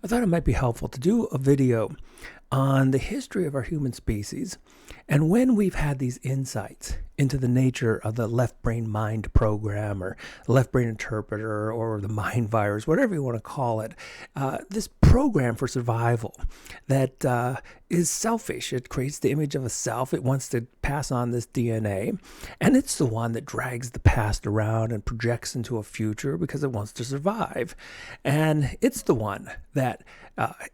I thought it might be helpful to do a video on the history of our human species and when we've had these insights into the nature of the left brain mind program or left brain interpreter or the mind virus, whatever you want to call it, this program for survival that is selfish. It creates the image of a self. It wants to pass on this DNA, and it's the one that drags the past around and projects into a future because it wants to survive. And it's the one that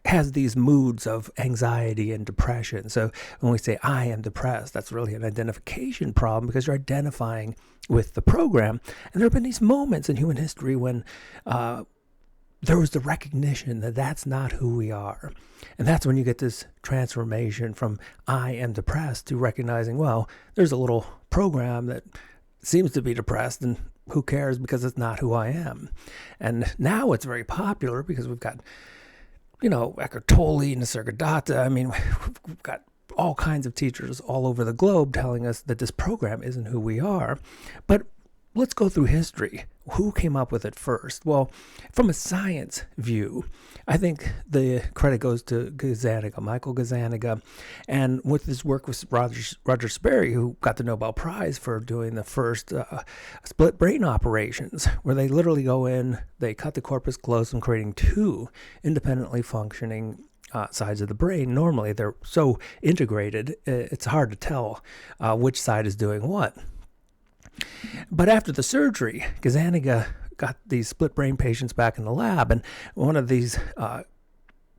has these moods of anxiety and depression. So when we say, I am depressed, that's really an identification problem because you're identifying with the program. And there have been these moments in human history when there was the recognition that that's not who we are. And that's when you get this transformation from I am depressed to recognizing, well, there's a little program that seems to be depressed and who cares because it's not who I am. And now it's very popular because we've got, Eckhart Tolle, Nisargadatta. I mean, we've got all kinds of teachers all over the globe telling us that this program isn't who we are. But let's go through history. Who came up with it first? Well, from a science view, I think the credit goes to Michael Gazzaniga, and with his work with Roger Sperry, who got the Nobel Prize for doing the first split brain operations, where they literally go in, they cut the corpus callosum, creating two independently functioning sides of the brain. Normally, they're so integrated, it's hard to tell which side is doing what. But after the surgery, Gazzaniga got these split brain patients back in the lab, and one of these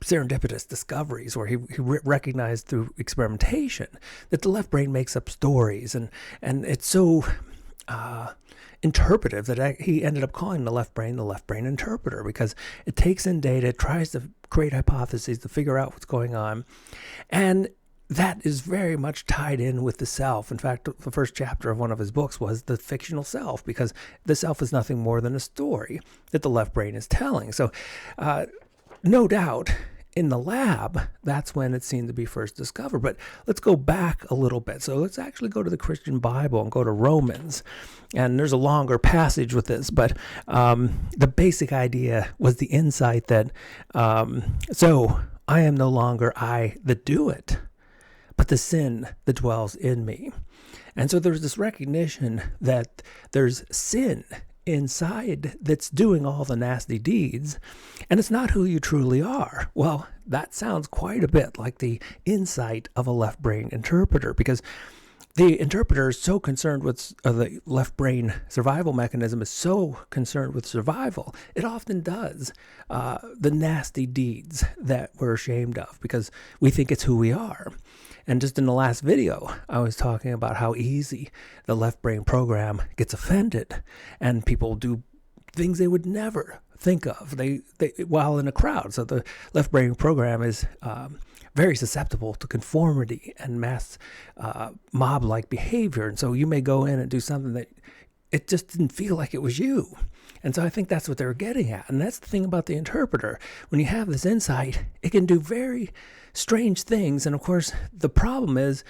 serendipitous discoveries where he recognized through experimentation that the left brain makes up stories, and it's so interpretive that he ended up calling the left brain interpreter, because it takes in data, it tries to create hypotheses to figure out what's going on, and that is very much tied in with the self. In fact, the first chapter of one of his books was the fictional self, because the self is nothing more than a story that the left brain is telling. So no doubt in the lab, that's when it seemed to be first discovered. But let's go back a little bit. So let's actually go to the Christian Bible and go to Romans. And there's a longer passage with this, but the basic idea was the insight that, so I am no longer I that do it, but the sin that dwells in me. And so there's this recognition that there's sin inside that's doing all the nasty deeds, and it's not who you truly are. Well, that sounds quite a bit like the insight of a left brain interpreter, because the interpreter is so concerned with the left brain survival mechanism is so concerned with survival, it often does the nasty deeds that we're ashamed of because we think it's who we are. And just in the last video, I was talking about how easy the left brain program gets offended, and people do things they would never think of they while in a crowd. So the left brain program is very susceptible to conformity and mass mob-like behavior. And so you may go in and do something that it just didn't feel like it was you. And so I think that's what they're getting at. And that's the thing about the interpreter. When you have this insight, it can do very strange things. And of course, the problem is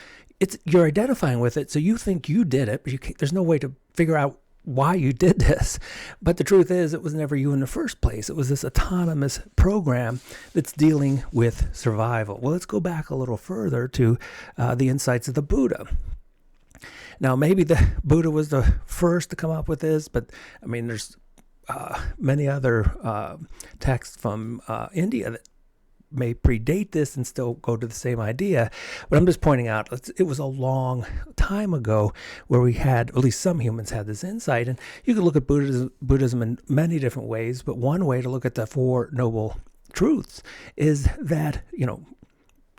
you're identifying with it, so you think you did it, but there's no way to figure out why you did this. But the truth is, it was never you in the first place. It was this autonomous program that's dealing with survival. Well, let's go back a little further to the insights of the Buddha. Now, maybe the Buddha was the first to come up with this, but I mean, there's many other texts from India that may predate this and still go to the same idea. But I'm just pointing out, it was a long time ago where we had, at least some humans had this insight. And you could look at Buddhism in many different ways, but one way to look at the Four Noble Truths is that,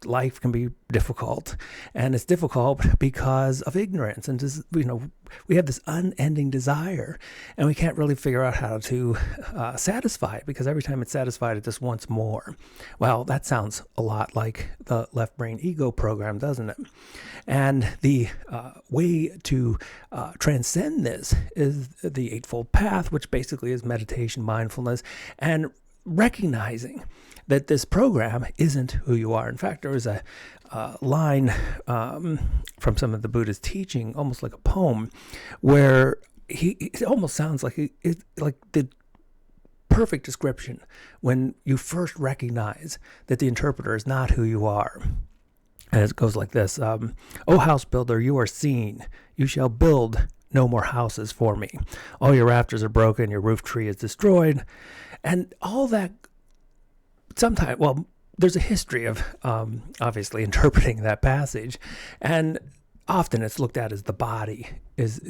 life can be difficult, and it's difficult because of ignorance, and just, we have this unending desire, and we can't really figure out how to satisfy it, because every time it's satisfied, it just wants more. Well, that sounds a lot like the left brain ego program, doesn't it? And the way to transcend this is the Eightfold Path, which basically is meditation, mindfulness, and recognizing that this program isn't who you are. In fact, there was a line from some of the Buddha's teaching, almost like a poem, where it almost sounds like the perfect description when you first recognize that the interpreter is not who you are. And it goes like this. O house builder, you are seen. You shall build no more houses for me. All your rafters are broken. Your roof tree is destroyed. And all that, sometimes, well, there's a history of obviously interpreting that passage. And often it's looked at as the body is,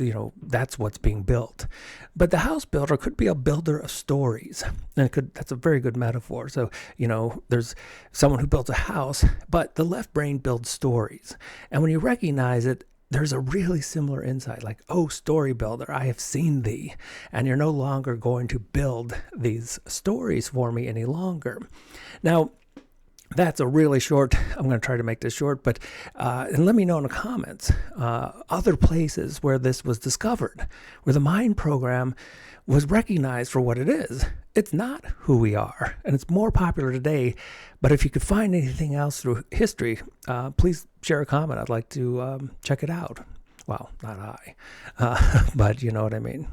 that's what's being built. But the house builder could be a builder of stories. And that's a very good metaphor. So, there's someone who builds a house, but the left brain builds stories. And when you recognize it, there's a really similar insight, like, oh, story builder, I have seen thee. And you're no longer going to build these stories for me any longer. Now, that's a really short, I'm going to try to make this short, but and let me know in the comments other places where this was discovered, where the mind program was recognized for what it is. It's not who we are, and it's more popular today. But if you could find anything else through history, please share a comment. I'd like to check it out. Well, not I, but you know what I mean.